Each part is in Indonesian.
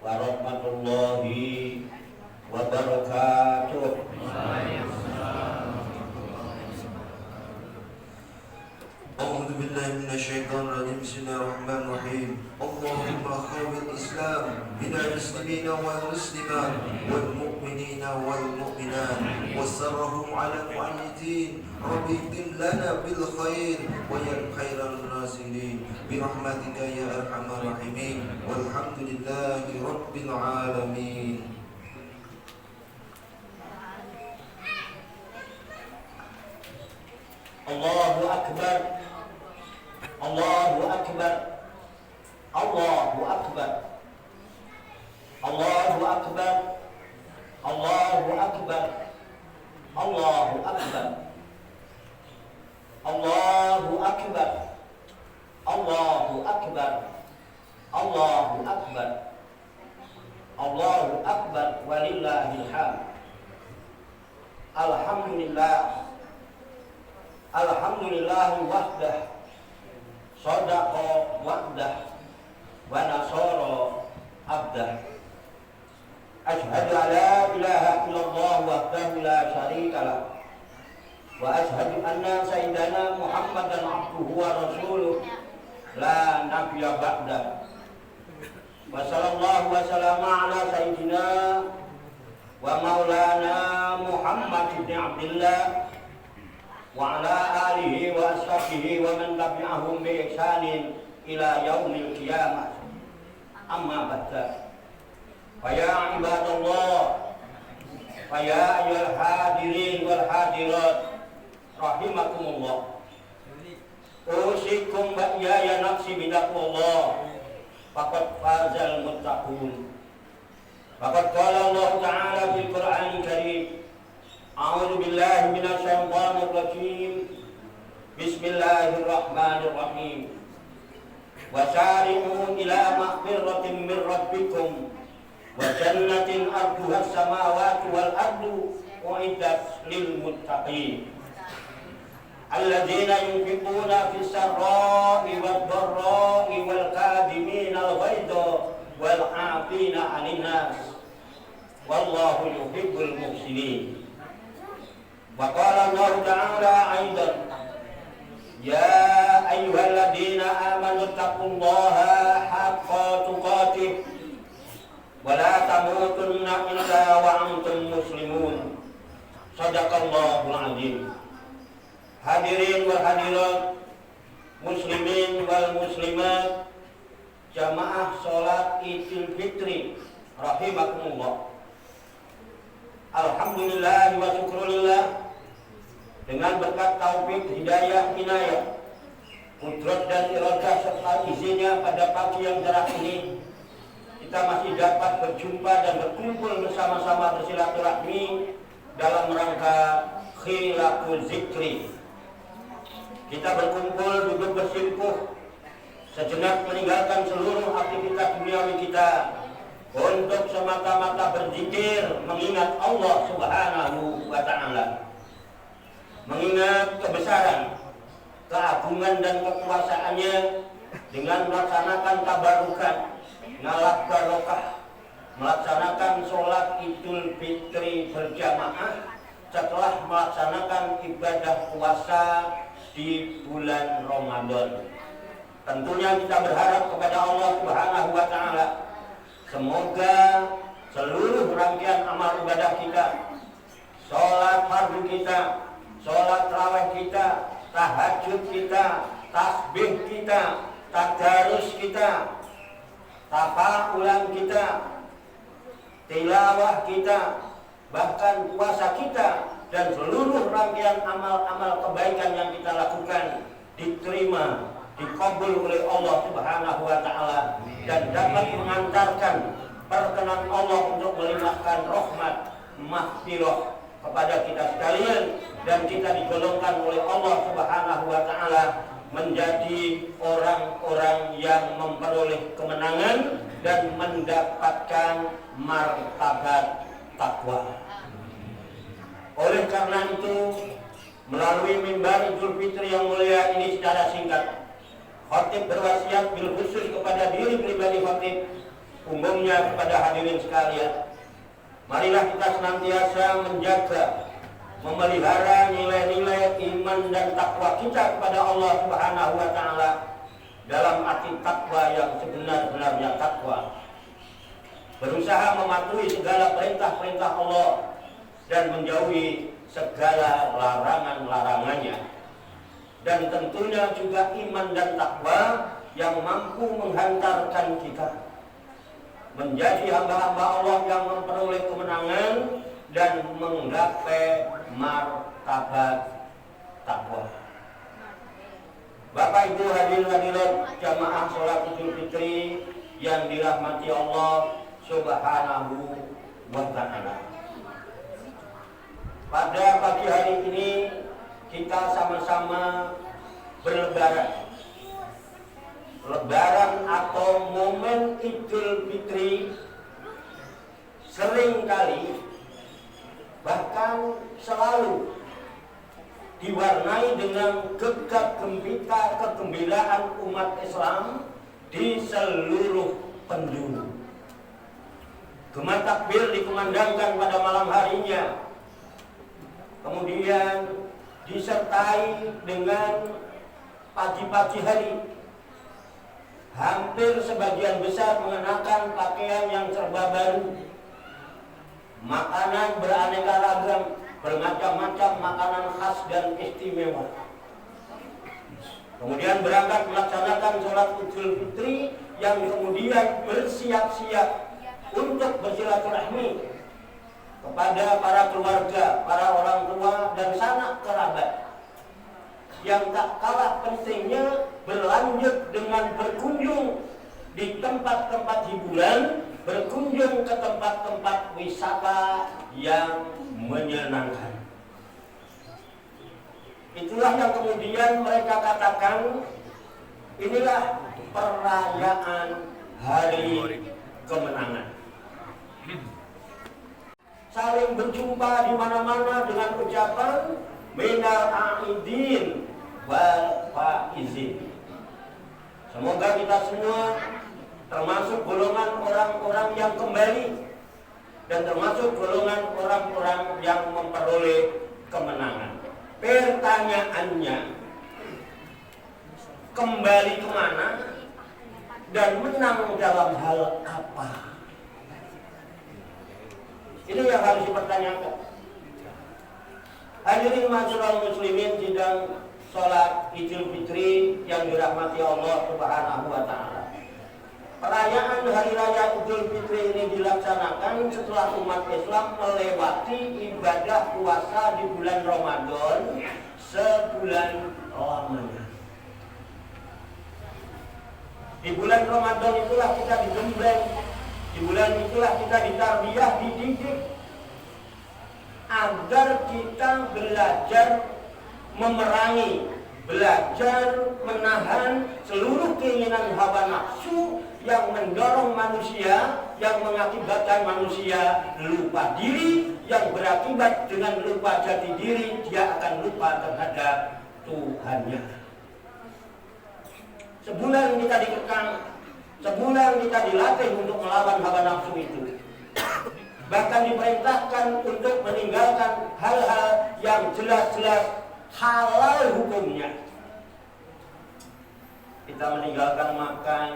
warahmatullahi wabarakatuh. أعوذ بالله من الشيطان الرجيم. بسم الله الرحمن الرحيم. اللهم خير الإسلام من المسلمين والمسلمات والمؤمنين والمؤمنات وسرهم على المعيدين. رب اهدم لنا بالخير ويا خير الناصرين برحمتك يا أرحم الراحمين والحمد لله رب العالمين. Allahu Akbar, Allahu Akbar, Allahu Akbar, Allahu Akbar, Allahu Akbar, Allahu Akbar, Allahu Akbar, Allahu Akbar, Allahu Akbar, Allahu Akbar, walillahil hamd. Alhamdulillah, alhamdulillahi wahdah, sadaqa wa'dah, wa nasara abdah. Ashhadu an la ilaha illallah wahdahu la syarika lah, wa ashhadu anna sayyidana Muhammadan abduhu wa rasuluh la nabiyya ba'dah. Wa sallallahu wa sallama ala sayyidina wa maulana Muhammad ibn Abdillah wa ala alihi wa ashabihi wa man tabi'ahum bi ihsanin ila yaumil qiyamah. Amma ba'da. Fa ya ibadallah, fa ya ayyuhal hadirin wal hadirat rahimakumullah. Usikum wa ya nafsi bitaqwallah. Faqad fazal muttaqun. Faqad qala Allah Ta'ala fil Qur'anil Karim. A'udzu billahi minasy syaithanir rajim. Bismillahirrahmanirrahim. Wasari'u ila maghfiratin min rabbikum wa jannatin 'arduha as-samawati wal ardu u'iddat lil muttaqin. Alladzina yunfiquna fis sarra'i wad dharra'i wal kadhimina al-ghaidha wal 'afina 'anil nas. Wallahu yuhibbul muhsinin. Wa qala Allah Ta'ala aidan, ya ayyuhalladzina amanu taqullaha haqqa tuqatih wa la tamutunna illa wa antum muslimun. Shadaqallahul azim. Hadirin wal hadirat, muslimin wal muslimat, jamaah salat Idul Fitri rahimakumullah. Alhamdulillah wa syukrulillah, dengan berkat taufik, hidayah, inayah, kudrat dan iradah serta izinnya pada pagi yang cerah ini kita masih dapat berjumpa dan berkumpul bersama-sama bersilaturahmi dalam rangka khilaful zikri. Kita berkumpul duduk bersimpuh sejenak meninggalkan seluruh aktivitas duniawi kita untuk semata-mata berzikir mengingat Allah Subhanahu wa Ta'ala, mengingat kebesaran, keagungan dan kekuasaannya dengan melaksanakan tabarukan, ngalap barokah, melaksanakan sholat Idul Fitri berjamaah setelah melaksanakan ibadah puasa di bulan Ramadan. Tentunya kita berharap kepada Allah Subhanahu wa Ta'ala, semoga seluruh rangkaian amal ibadah kita, sholat fardu kita, sholat tarawih kita, tahajud kita, tasbih kita, tadarus kita, tafa'ulan kita, tilawah kita, bahkan puasa kita, dan seluruh rangkaian amal-amal kebaikan yang kita lakukan diterima, dikabul oleh Allah Subhanahu wa Ta'ala, dan dapat mengantarkan perkenan Allah untuk melimpahkan rahmat maghfirah kepada kita sekalian, dan kita digolongkan oleh Allah Subhanahu wa Ta'ala menjadi orang-orang yang memperoleh kemenangan dan mendapatkan martabat takwa. Oleh karena itu, melalui mimbar Idul Fitri yang mulia ini secara singkat, khatib berwasiat bil khusus kepada diri pribadi khatib umumnya kepada hadirin sekalian, marilah kita senantiasa menjaga, memelihara nilai-nilai iman dan takwa kita kepada Allah Subhanahu wa taala dalam arti takwa yang sebenar-benarnya takwa. Berusaha mematuhi segala perintah-perintah Allah dan menjauhi segala larangan-larangannya. Dan tentunya juga iman dan takwa yang mampu menghantarkan kita menjadi hamba-hamba Allah yang memperoleh kemenangan dan menggapai martabat takwa. Bapak Ibu hadirin hadirat jamaah sholat Idul Fitri yang dirahmati Allah Subhanahu wa ta'ala. Pada pagi hari ini kita sama-sama berlebaran. Lebaran atau momen Idul Fitri seringkali bahkan selalu diwarnai dengan gegap gempita kegembiraan umat Islam di seluruh penjuru. Gema takbir dikumandangkan pada malam harinya, kemudian disertai dengan pagi-pagi hari. Hampir sebagian besar mengenakan pakaian yang serba baru. Makanan beraneka ragam, bermacam-macam makanan khas dan istimewa. Kemudian berangkat melaksanakan sholat Idul Fitri yang kemudian bersiap-siap untuk bersilaturahmi kepada para keluarga, para orang tua dan sanak kerabat. Yang tak kalah pentingnya berlanjut dengan berkunjung di tempat-tempat hiburan, berkunjung ke tempat-tempat wisata yang menyenangkan. Itulah yang kemudian mereka katakan, inilah perayaan hari kemenangan. Saling berjumpa di mana-mana dengan ucapan minal aidin wal faizin. Semoga kita semua termasuk golongan orang-orang yang kembali dan termasuk golongan orang-orang yang memperoleh kemenangan. Pertanyaannya, kembali kemana dan menang dalam hal apa? Ini yang harus dipertanyakan. Hadirin ma'asyiral muslimin, sidang sholat Idul Fitri yang dirahmati Allah Subhanahu wa ta'ala. Perayaan Hari Raya Idul Fitri ini dilaksanakan setelah umat Islam melewati ibadah puasa di bulan Ramadan sebulan lamanya. Di bulan Ramadan itulah kita digembleng, di bulan itulah kita ditarbiyah, dididik agar kita belajar memerangi, belajar menahan seluruh keinginan hawa nafsu yang mendorong manusia, yang mengakibatkan manusia lupa diri, yang berakibat dengan lupa jati diri, dia akan lupa terhadap Tuhannya. Sebulan kita dikekang, sebulan kita dilatih untuk melawan hawa nafsu itu. Bahkan diperintahkan untuk meninggalkan hal-hal yang jelas-jelas halal hukumnya. Kita meninggalkan makan,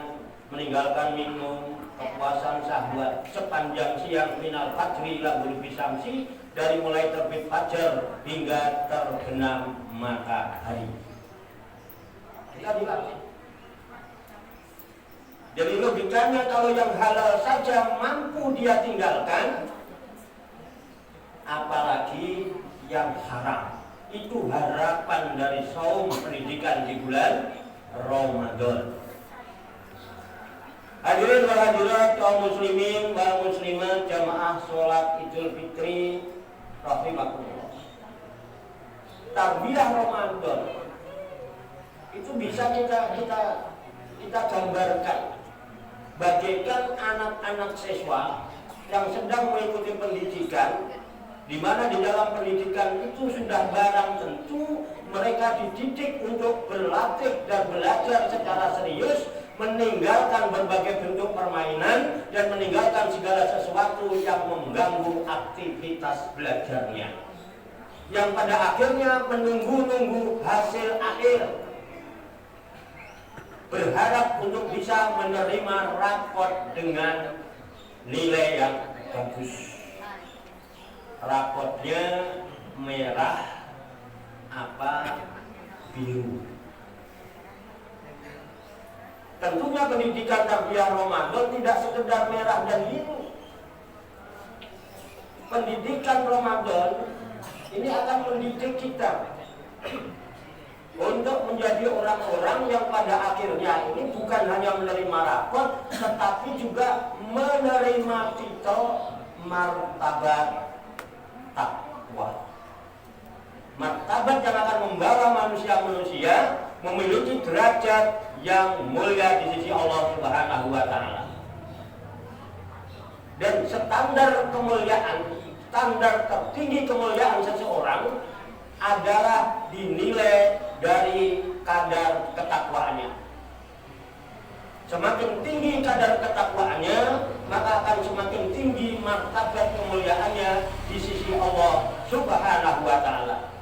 meninggalkan minum, kepuasan syahwat sepanjang siang minal fajri ila ghurubi syamsi, dari mulai terbit fajar hingga terbenam matahari. Kita dilatih. Jadi logikanya kalau yang halal saja mampu dia tinggalkan, apalagi yang haram. Itu harapan dari saum pendidikan di bulan Ramadan. Hadirin wal hadirat kaum muslimin wal muslimat jamaah sholat Idul Fitri rahimakumullah. Tarbiyah Ramadan itu bisa kita gambarkan bagaikan anak-anak siswa yang sedang mengikuti pendidikan, di mana di dalam pendidikan itu sudah barang tentu mereka dididik untuk berlatih dan belajar secara serius meninggalkan berbagai bentuk permainan dan meninggalkan segala sesuatu yang mengganggu aktivitas belajarnya, yang pada akhirnya menunggu-nunggu hasil akhir, berharap untuk bisa menerima rapot dengan nilai yang bagus. Rapotnya merah apa biru. Tentunya pendidikan tarbiyah Ramadan tidak sekedar merah dan biru. Pendidikan Ramadan ini akan mendidik kita untuk menjadi orang-orang yang pada akhirnya ini bukan hanya menerima rapot, tetapi juga menerima titel martabat takwa. Martabat yang akan membawa manusia-manusia memiliki derajat yang mulia di sisi Allah Subhanahu wa Ta'ala. Dan standar kemuliaan, standar tertinggi kemuliaan seseorang adalah dinilai dari kadar ketakwaannya. Semakin tinggi kadar ketakwaannya, maka akan semakin tinggi martabat kemuliaannya di sisi Allah Subhanahu wa Ta'ala.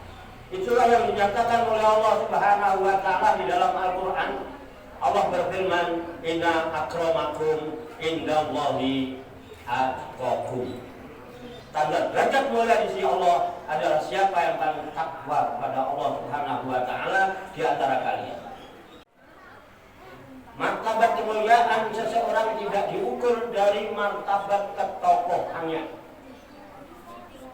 Itulah yang dinyatakan oleh Allah Subhanahu wa Ta'ala di dalam Al-Qur'an. Allah berfirman, "Inna akramakum indallahi atqakum." Tanda derajat mulia di sisi Allah adalah siapa yang paling takwa kepada Allah Subhanahu wa Ta'ala di antara kalian. Martabat kemuliaan seseorang tidak diukur dari martabat ketokohannya,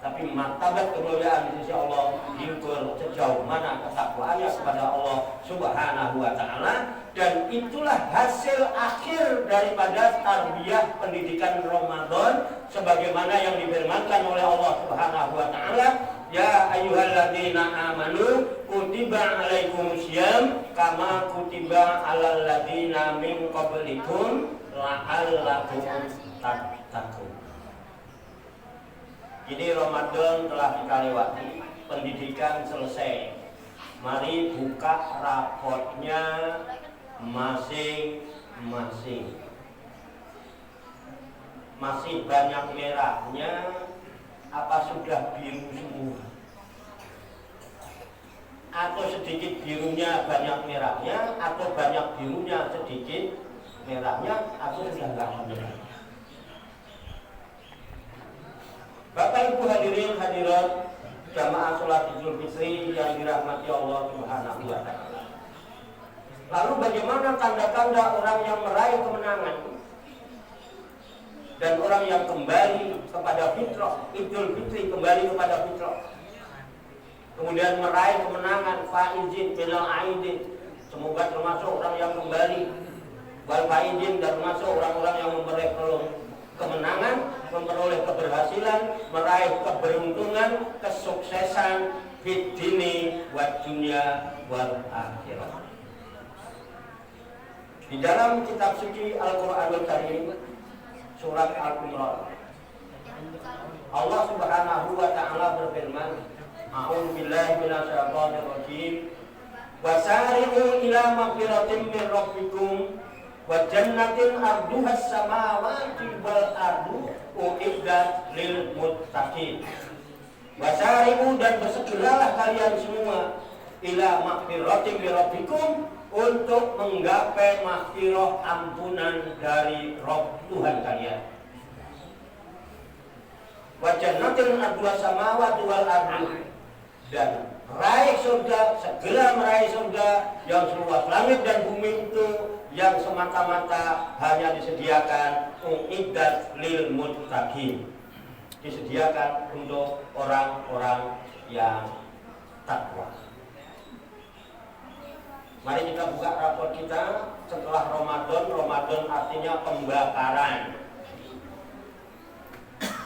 tapi martabat kemuliaan di sisi Allah diukur sejauh mana ketakwaannya kepada Allah Subhanahu wa Ta'ala. Dan itulah hasil akhir daripada tarbiyah pendidikan Ramadan, sebagaimana yang difirmankan oleh Allah Subhanahu wa Ta'ala, "Ya ayyuhalladzina amanu kutiba alaikumusiyam kama kutiba alal ladzina min qablikum la'allakum tattaqun." Ini Ramadan telah kita lewati, pendidikan selesai. Mari buka rapotnya masing-masing. Masih banyak merahnya apa sudah biru semua? Atau sedikit birunya banyak merahnya, atau banyak birunya sedikit merahnya, atau sudah enggak merah? Bapak Ibu hadirin hadirat jamaah sholat Idul Fitri yang dirahmati Allah Subhanahu wa Ta'ala. Lalu bagaimana tanda-tanda orang yang meraih kemenangan dan orang yang kembali kepada fitrah? Idul Fitri kembali kepada fitrah, kemudian meraih kemenangan, faizin minal aidin, semoga termasuk orang yang kembali, wal faizin, dan termasuk orang-orang yang memperoleh kemenangan, memperoleh keberhasilan, meraih keberuntungan, kesuksesan fid dini wad dunya wal akhirah. Di dalam kitab suci Al-Qur'anul Karim surat Al-Imran, Allah Subhanahu wa Ta'ala berfirman, "A'udzu billahi minasyaitonir rajim. Wasari'u ila maghfiratin min rabbikum wa jannatin arduhas samawati wal ardu uiddat lil muttaqin." Wasari'u, dan bersegeralah kalian semua, ila maghfiratin min rabbikum, untuk menggapai maghfirah, ampunan dari Rabb Tuhan kalian. Wa jannatin arduhas samawati wal ardu, dan raih surga, segera meraih surga yang seluas langit dan bumi itu, yang semata-mata hanya disediakan uiddat lil muttaqin, disediakan untuk orang-orang yang takwa. Mari kita buka rapor kita setelah Ramadan. Ramadan artinya pembakaran.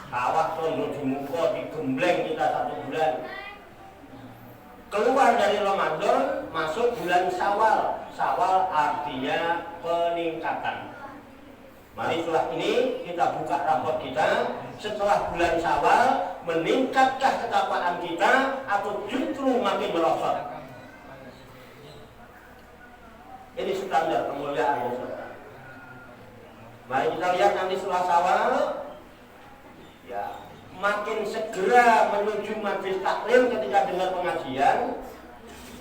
Kawah tondo di muka, digembleng kita 1 bulan. Keluar dari Ramadan, masuk bulan Syawal. Syawal artinya peningkatan. Mari setelah ini kita buka rapor kita. Setelah bulan Syawal, meningkatkah ketakwaan kita atau justru makin merosot? Ini standar kemuliaan. Mari kita lihat nanti setelah Syawal, ya, makin segera menuju majlis taklim ketika dengar pengajian,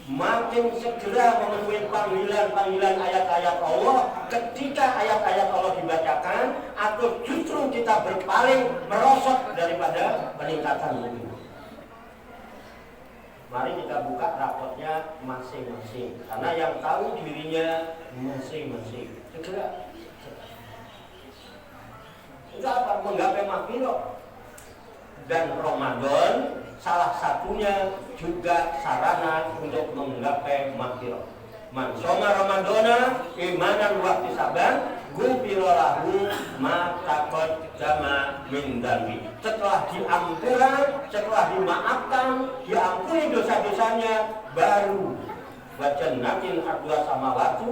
makin segera memenuhi panggilan-panggilan ayat-ayat Allah ketika ayat-ayat Allah dibacakan, atau justru kita berpaling merosot daripada peningkatan itu. Mari kita buka rapotnya masing-masing, karena yang tahu dirinya masing-masing. Segera. Itu apa? Menggapai maghfirah. Dan Ramadan salah satunya juga sarana untuk menggapai maghfirah. Man shoma Ramadana imanan wa ihtisaban ghufira lahu ma taqaddama min dzambi. Setelah diampura, setelah dimaafkan, diampuni dosa-dosanya, baru wa jannatin ardha samawati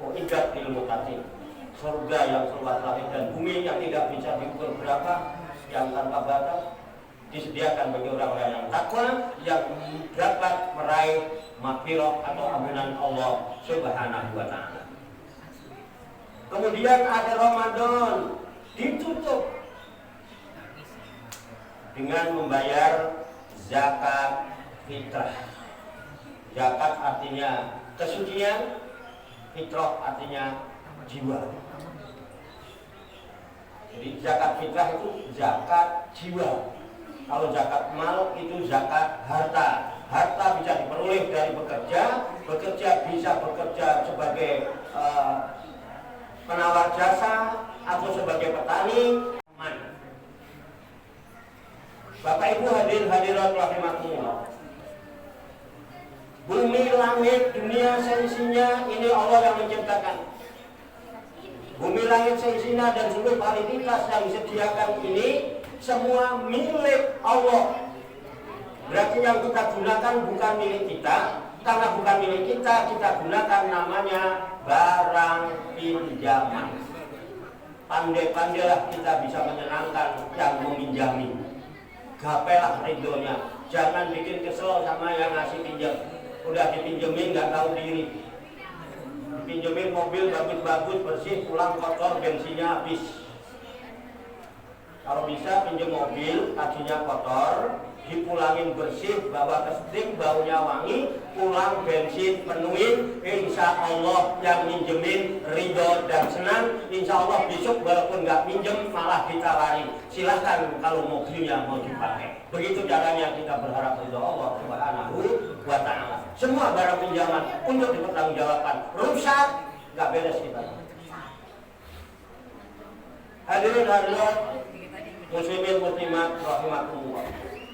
wa iddat lil muttaqin. Surga yang seluas langit dan bumi, yang tidak bisa diukur berapa, yang tanpa batas, disediakan bagi orang-orang yang takwa, yang dapat meraih maghfirah atau ampunan Allah Subhanahu wa ta'ala. Kemudian ada Ramadan, ditutup dengan membayar zakat fitrah. Zakat artinya kesucian, fitrah artinya jiwa. Jadi zakat fitrah itu zakat jiwa. Kalau zakat mal itu zakat harta. Harta bisa diperoleh dari bekerja, bekerja bisa bekerja sebagai penawar jasa atau sebagai petani. Bapak Ibu hadirin hadirat rahimakumullah. Bumi, langit, dunia seisinya ini Allah yang menciptakan. Bumi, langit seisinya dan seluruh kualitas yang disediakan ini semua milik Allah. Berarti yang kita gunakan bukan milik kita. Karena bukan milik kita, kita gunakan namanya barang pinjaman. Pandai-pandailah kita bisa menyenangkan yang meminjami. Gapailah ridhonya. Jangan bikin kesel sama yang ngasih pinjam. Udah dipinjemin nggak tahu diri. Dipinjemin mobil bagus-bagus, bersih, pulang kotor, bensinnya habis. Kalau bisa pinjam mobil, kakinya kotor, dipulangin bersih, bawa ke seting, baunya wangi, pulang bensin penuhin, insya Allah yang minjemin ridho dan senang. Insya Allah besok walaupun nggak minjem malah ditawarin, silahkan kalau mobilnya mau dipakai. Begitu caranya kita berharap ridho Allah Subhanahu wa ta'ala. Semua barang pinjaman untuk dipertanggungjawabkan, rusak nggak beres kita. Hadirin hadirat muslimin muslimat rahimakumullah.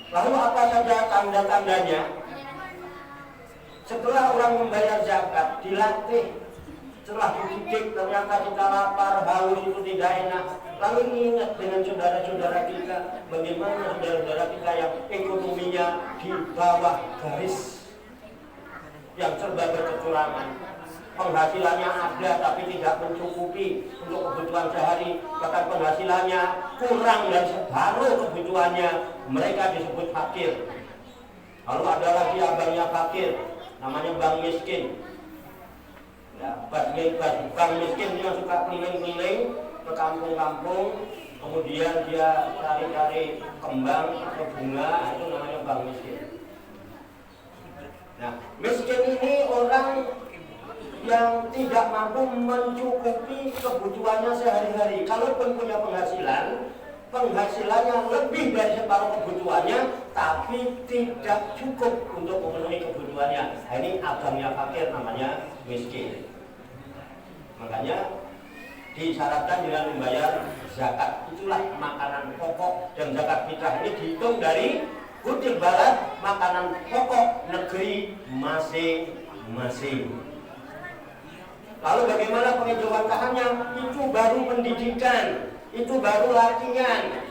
Lalu apa saja tanda-tandanya? Setelah orang membayar zakat, dilatih, setelah dididik, ternyata kita lapar, haus, itu tidak enak. Lalu ingat dengan saudara-saudara kita, bagaimana saudara-saudara kita yang ekonominya di bawah garis, yang serba berkecurangan. Penghasilannya ada tapi tidak mencukupi untuk kebutuhan sehari, bahkan penghasilannya kurang dan separuh kebutuhannya, mereka disebut fakir. Lalu ada lagi abangnya fakir, namanya bang miskin. Ya, bang miskin dia suka keliling-keliling ke kampung-kampung, kemudian dia cari-cari kembang atau bunga, itu namanya bang miskin. Nah, miskin ini orang yang tidak mampu mencukupi kebutuhannya sehari-hari. Kalaupun punya penghasilannya lebih dari separuh kebutuhannya, tapi tidak cukup untuk memenuhi kebutuhannya. Nah, ini abangnya fakir, namanya miskin. Makanya disyaratkan dengan membayar zakat. Itulah makanan pokok, dan zakat fitrah ini dihitung dari kutip barat makanan pokok negeri masing-masing. Lalu bagaimana pengejawantahannya? Itu baru pendidikan, itu baru latihan.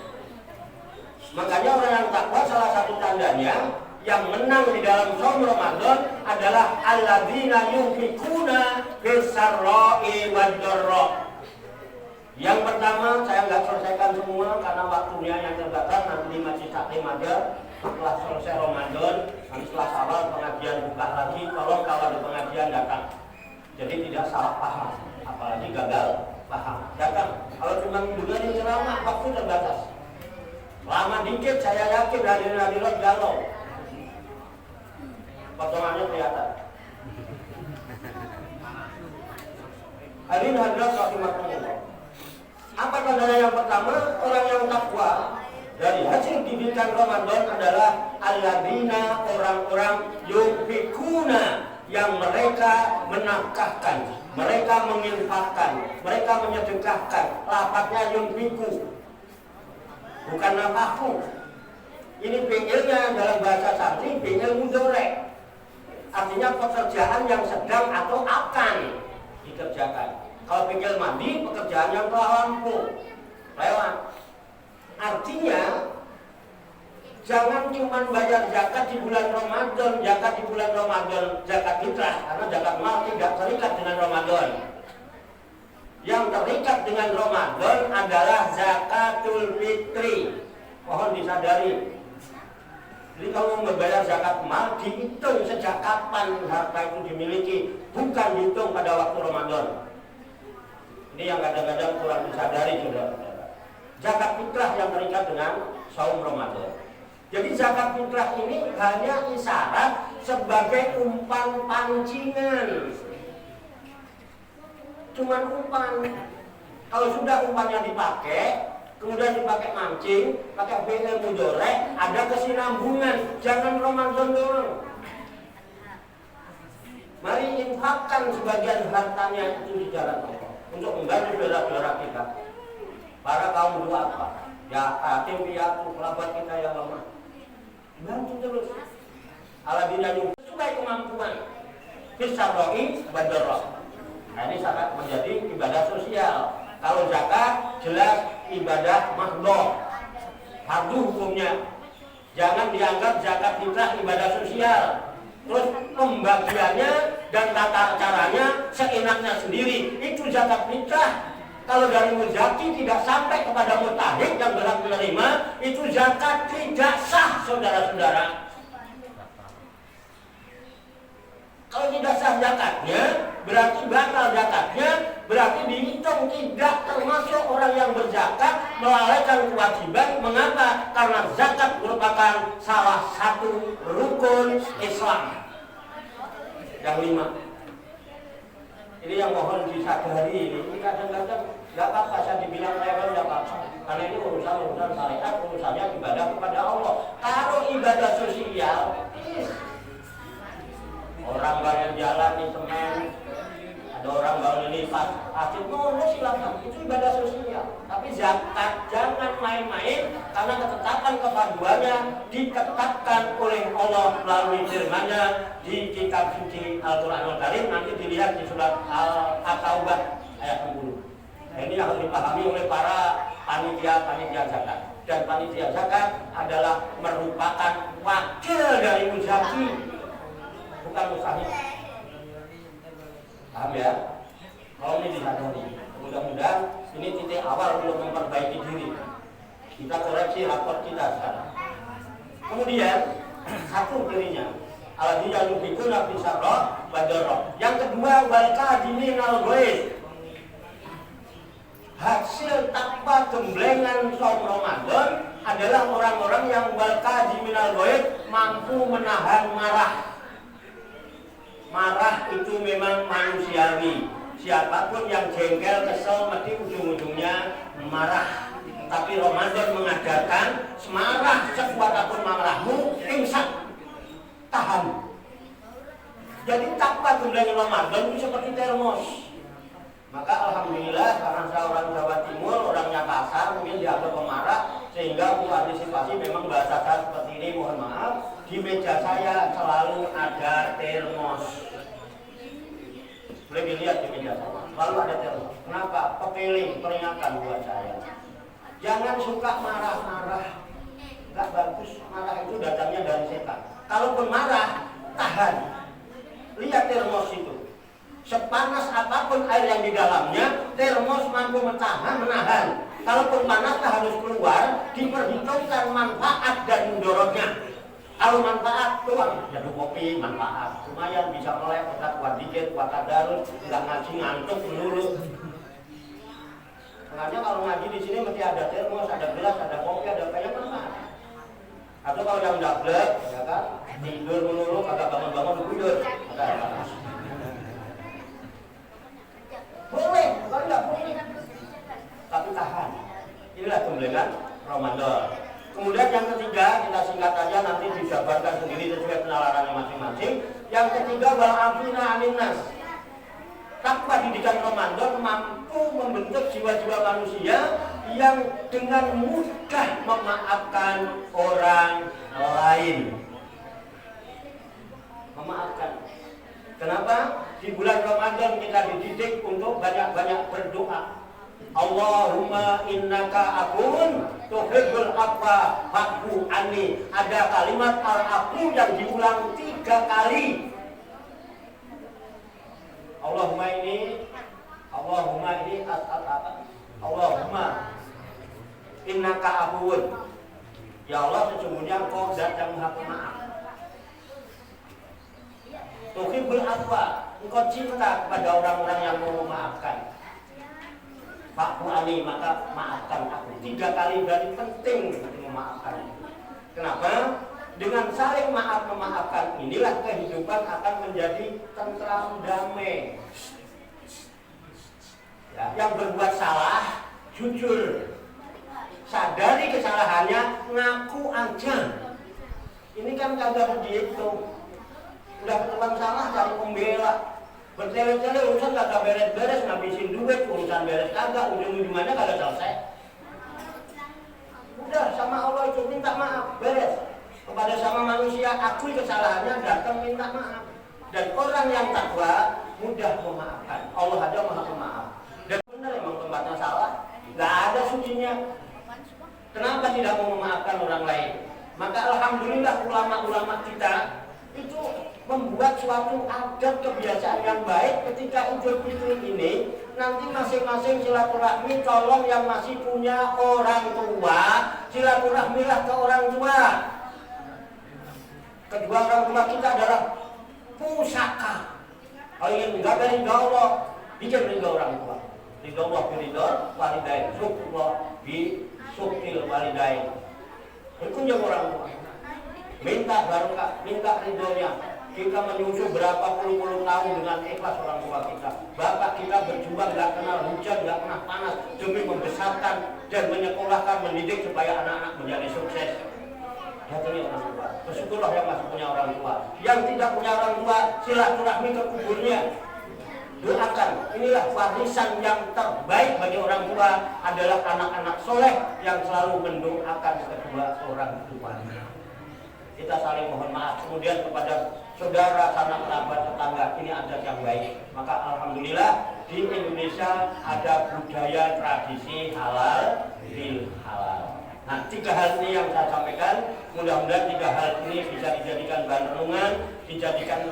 Makanya orang yang takwa salah satu tandanya yang menang di dalam shaum Ramadan adalah alladzina yunfikuna fis-sarra'i wad-dharra. Yang pertama, saya nggak selesaikan semua karena waktunya yang terbatas. Nanti masih taklim aja. Setelah selesai Ramadan, nanti setelah Syawal pengajian buka lagi. Tolong kalau ada pengajian datang. Jadi tidak salah paham, apalagi gagal paham. Datang. Kalau cuma dengerin ceramah, waktu terbatas. Lama dikit saya yakin hadirin galau. Potongannya kelihatan. Hadirin hadirat rahimakumullah. Apa tandanya yang pertama? Orang yang takwa dari hasil didikan Ramadan adalah alladzina, orang-orang yunfikuna, yang mereka menafkahkan, mereka menginfakkan, mereka menyedekahkan. Lafadznya yunfiku, bukan nafkahku. Ini fi'ilnya dalam bahasa santri fi'il mudhari', artinya pekerjaan yang sedang atau akan dikerjakan. Kalau fi'il madhi, pekerjaan yang telah lewat. Artinya jangan cuma bayar zakat di bulan Ramadan, zakat fitrah, karena zakat mal tidak terikat dengan Ramadan. Yang terikat dengan Ramadan adalah zakatul fitri. Mohon disadari. Jadi kalau membayar zakat mal, dihitung sejak kapan harta itu dimiliki, bukan dihitung pada waktu Ramadan. Ini yang kadang-kadang kurang disadari, saudara-saudara. Zakat fitrah yang terikat dengan saum Ramadan. Jadi zakat fitrah ini hanya isyarat sebagai umpan pancingan. Cuman umpan. Kalau sudah umpannya dipakai, kemudian dipakai mancing, pakai fi'il mudhari', ada kesinambungan. Jangan Ramadan doang. Mari infakkan sebagian hartanya itu di jalan Allah untuk membantu saudara-saudara kita. Para kaum duafa, ya yatim piatu, kerabat kita yang lemah, bantu terus. Alladzina sesuai kemampuan. Fisaroi badarah. Nah, ini sangat menjadi ibadah sosial. Kalau zakat jelas ibadah mahdhah, fardu hukumnya. Jangan dianggap zakat fitrah ibadah sosial. Terus pembagiannya dan tata caranya seenaknya sendiri. Itu zakat fitrah. Kalau dari muzaki tidak sampai kepada mutahid yang berhak menerima, itu zakat tidak sah, saudara-saudara. Kalau tidak sah zakatnya, berarti batal zakatnya, berarti dihitung tidak termasuk orang yang berzakat melalaikan kewajiban. Mengapa? Karena zakat merupakan salah satu rukun Islam. Yang 5. Ini yang mohon disadari ini kadang-kadang nggak apa-apa saya dibilang rewel, nggak apa-apa. Karena ini urusan syariat, urusannya ibadah kepada Allah. Kalau ibadah sosial, orang bangun jalan di semen, ada orang bangun lipat, pasti silakan, itu ibadah sosial. Tapi zakat jangan main-main, karena ketetapan kepaduannya ditetapkan oleh Allah melalui firman-Nya di kitab suci Al-Qur'anul Karim. Nanti dilihat di surat At-Taubah ayat 60. Nah, ini harus dipahami oleh para panitia zakat. Dan panitia zakat adalah merupakan wakil dari muzaki, bukan mustahil. Paham ya? Kalau ini disadari, mudah-mudahan ini titik awal untuk memperbaiki diri. Kita koreksi rapor kita sekarang. Kemudian satu dirinya, alladzina yunfikuna fisarra badarra. Yang kedua, wal kadhiminal ghaidh. Hasil takwa gemblengan saum Ramadan adalah orang-orang yang wal kadhiminal ghaidh, mampu menahan marah. Marah itu memang manusiawi. Siapapun yang jengkel, kesel, mesti ujung-ujungnya marah. Tapi Ramadan mengajarkan semarah sekuat apapun marahmu, imsak, tahan. Jadi takwa gemblengan Ramadan itu seperti termos. Maka alhamdulillah karena saya orang Jawa Timur, orangnya kasar, mungkin dianggap pemarah, sehingga untuk antisipasi memang bahasa saya seperti ini, mohon maaf. Di meja saya selalu ada termos. Boleh dilihat di meja saya, selalu ada termos. Kenapa? Pepeling, peringatan buat saya. Jangan suka marah-marah. Enggak bagus, marah itu datangnya dari setan. Kalaupun marah, tahan. Lihat termos itu. Sepanas apapun air yang di dalamnya, termos mampu menahan. Kalaupun panasnya harus keluar, diperhitungkan manfaat dan mudorotnya. Kalau manfaat tuang, jatuh kopi manfaat, lumayan bisa melek, kuat dikit, kuat tadarus, nggak ngaji ngantuk dulu. Makanya kalau ngaji di sini mesti ada termos, ada gelas, ada kopi, ada apa yang mana. Atau kalau yang dablek, ya kan, tidur melulu, kagak bangun-bangun buyur, ada. Boleh, kalau nggak boleh, tapi tahan. Inilah gemblengan Ramadan. Kemudian yang ketiga, kita singkat aja, nanti dijabarkan sendiri sesuai penalarannya masing-masing. Yang ketiga, wal-afina aninnas. Takwa didikan Ramadan mampu membentuk jiwa-jiwa manusia yang dengan mudah memaafkan orang lain. Memaafkan. Kenapa? Di bulan Ramadan kita dididik untuk banyak-banyak berdoa. Allahumma innaka afuwun tuhibbul afwa fa'fu anni. Ada kalimat al-afu yang diulang 3 kali. Allahumma ini Allahumma innaka afuwun. Ya Allah, sesungguhnya Engkau zat yang Maha Pemaaf. Tuhibbul afwa, Engkau cinta kepada orang-orang yang mau memaafkan. Fa'fu anni, maka maafkan aku. 3 kali berarti penting memaafkan. Kenapa? Dengan saling memaafkan inilah kehidupan akan menjadi tentram damai. Ya, yang berbuat salah jujur, sadari kesalahannya, ngaku aja. Ini kan kagak begitu. Udah ketemu salah cari pembela, bertele-tele urusan kagak beres-beres, ngabisin duit, urusan beres kagak, ujung-ujungnya kagak selesai. Udah sama Allah itu minta maaf, beres. Kepada sama manusia, akui kesalahannya, datang minta maaf. Dan orang yang takwa mudah memaafkan. Allah aja Maha Pemaaf. Dan benar emang tempatnya salah, nggak ada sucinya. Kenapa tidak mau memaafkan orang lain? Maka alhamdulillah ulama-ulama kita itu membuat suatu adat kebiasaan yang baik ketika Idul Fitri ini. Nanti masing-masing silaturahmi, tolong yang masih punya orang tua, silaturahmilah ke orang tua. Kedua orang tua kita adalah pusaka. Kalau ingin menggapai ridha Allah, bikin ridha orang tua. Ridha Allah biridha walidain, syukur bi syukil walidain. Berkunjung orang tua, minta barokah, minta ridhonya. Kita menyusu berapa puluh tahun dengan ikhlas orang tua kita. Bapak kita berjuang, gak kenal hujan, gak kenal panas, demi membesarkan dan menyekolahkan, mendidik supaya anak-anak menjadi sukses. Datangnya orang tua. Bersyukurlah yang masih punya orang tua. Yang tidak punya orang tua, silaturahmi ke kuburnya. Doakan. Inilah warisan yang terbaik bagi orang tua adalah anak-anak soleh yang selalu mendoakan kedua orang tuanya. Kita saling mohon maaf. Kemudian kepada saudara, sanak kerabat, tetangga, ini adat yang baik. Maka alhamdulillah di Indonesia ada budaya tradisi halal bil halal. Nah, 3 hal ini yang saya sampaikan, mudah-mudahan 3 hal ini bisa dijadikan bahan renungan, dijadikan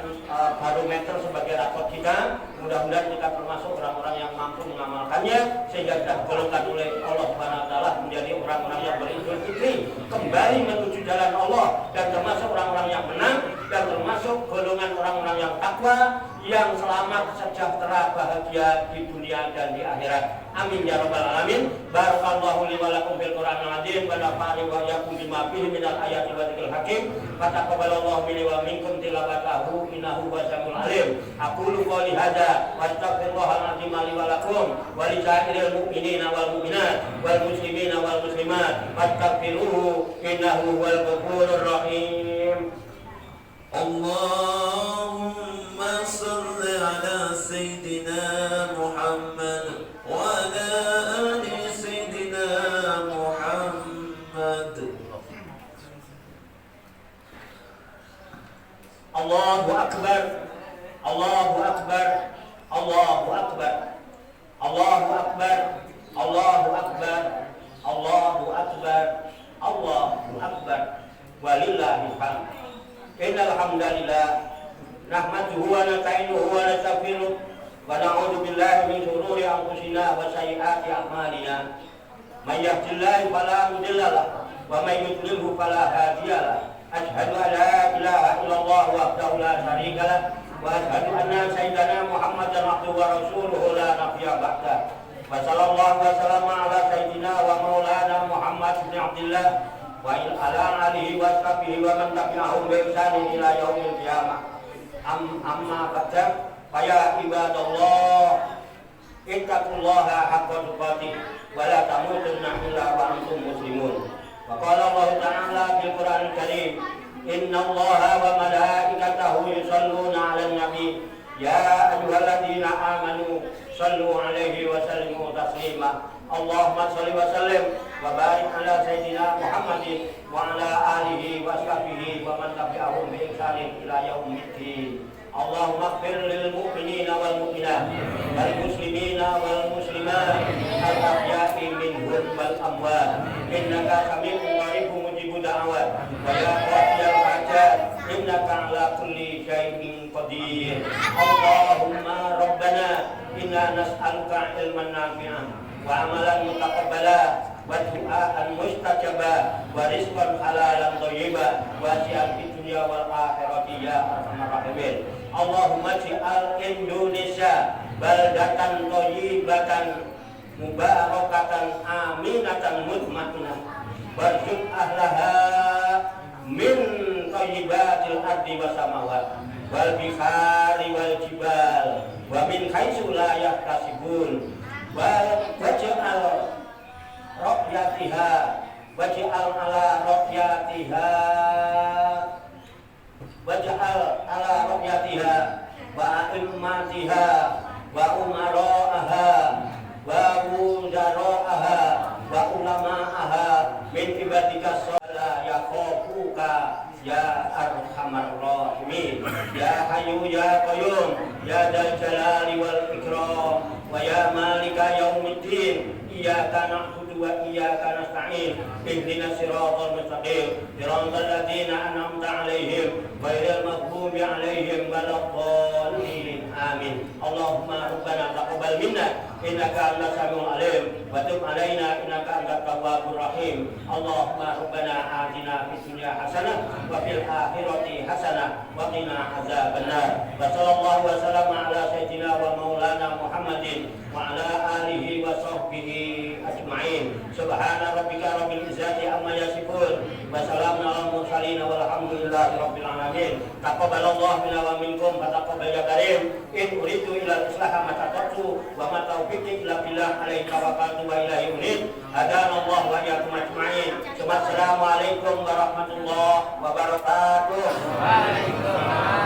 barometer sebagai rapor kita. Mudah-mudahan kita termasuk orang-orang yang mampu mengamalkannya sehingga kita golongkan oleh Allah Subhanahu wa taala menjadi orang-orang yang beridul fitri, kembali menuju jalan Allah, dan termasuk orang-orang yang menang, dan termasuk golongan orang-orang yang takwa, yang selamat, sejahtera, bahagia di dunia dan di akhirat. Amin ya rabbal alamin. Barakallahu li wa lakum fil Qur'anil azim wa nafa'ani wa iyyakum bima fihi minal ayati wa dzikril hakim. Wa taqabbalallahu minni wa minkum tilawatahu innahu wasamiul alim. Aqulu qouli hadza wa astaghfirullahal azim li wa lakum wa li sa'iril mu'minina wal mu'minat wal muslimina wal muslimat fastaghfiruhu innahu wal ghafurur rahim. Allahumma salli ala Sayyidina Muhammad wa ala ali Sayyidina Muhammad. Allahu Akbar, Allahu Akbar, Allahu Akbar, Allahu Akbar, Allahu Akbar, Allahu Akbar, Allahu Akbar, walillahil hamd. Innal hamdalillah nahmaduhu wa nasta'inuhu wa nastaghfiruh wa na'udzu billahi min shururi anfusina wa sayyiati a'malina. May yahdihillahu fala mudilla lahu wa may yudlilhu fala hadiya lahu. Asyhadu an la ilaha illallah wahdahu la syarika lahu wa asyhadu anna sayyidana Muhammadan abduhu wa rasuluhu la nabiyya ba'da. wa sallallahu wa sallama ala sayyidina wa maulana Muhammad bin Abdullah wa ala alihi wa sahbihi wa man tabi'ahum bi ihsanin ila yaumil qiyamah. Amma ba'da, fa ya ibadallah ittaqullaha haqqa tuqatih wa la tamutunna illa wa antum muslimun. Wa qala Allah ta'ala fil Qur'anil Karim, innallaha wa malaikatahu yusholluna 'alan nabi ya ayyuhalladzina amanu shallu 'alaihi wa sallimu taslima. Allahumma shalli wa sallim wa barik ala sayyidina Muhammadin wa ala alihi wa sahbihi wa man tabi'ahum bi ihsanin ila yaumiddin. Allahumma ighfir lil mu'minina wal mu'minat wal muslimina wal muslimat al ahya'i minhum wal amwat innaka sami'un qaribun mujibud da'awat wa ya qadiyal hajat innaka ala kulli syai'in qadir. Allahumma rabbana inna nas'aluka ilman nafi'an wa amalan mutaqabbala wa du'aan mustajaba wa rizqan halalan thayyiba wa syi'an fid dunya wal akhirati ya arhamar rahimin. Allahumma ij'al Indonesia baldatan thayyibatan mubarakatan aminatan mutmainnah warzuq ahlaha min thayyibatil ardi was samawat wal bihari wal jibal wa min haitsu la yahtasibun waj'al rakyatiha waj'al ala rakyatiha waj'al ala rakyatiha wa immatiha wa umara'aha wa wuzara'aha wa ulama'aha min ibadika shala yakhafuka ya arhamar rahimin ya hayyu ya qayyum ya dzal jalali wal ikram wa ya malika yaumiddin iyyaka na'budu wa iyyaka nasta'in ihdinas siratal mustaqim siratal ladzina an'amta 'alaihim ghairil maghdubi 'alaihim waladdallin amin. Allahumma rabbana taqabbal minna innaka antas samiul alim wa tub 'alaina innaka antat tawwabur rahim. Allahumma rabbana atina fid dunya hasanah wa fil akhirati hasanah wa qina adzabannar. Wa sallallahu wa sallama ala sayyidina wa maulana Muhammadin wa ala alihi wa sahbihi ajma'in. Subhana rabbika rabbil izzati amma yasifun wa salamun alal mursalin walhamdulillahi rabbil alamin. Taqabbalallahu minna wa minkum wa taqabbal ya karim. In uridu ila islaha ma taqatu wa ma taufiqi illa billah alaihi tawakkaltu wa ilaihi unib. Hadanallahu wa iyyakum ajma'in. Assalamualaikum warahmatullahi wabarakatuh. Waalaikumsalam.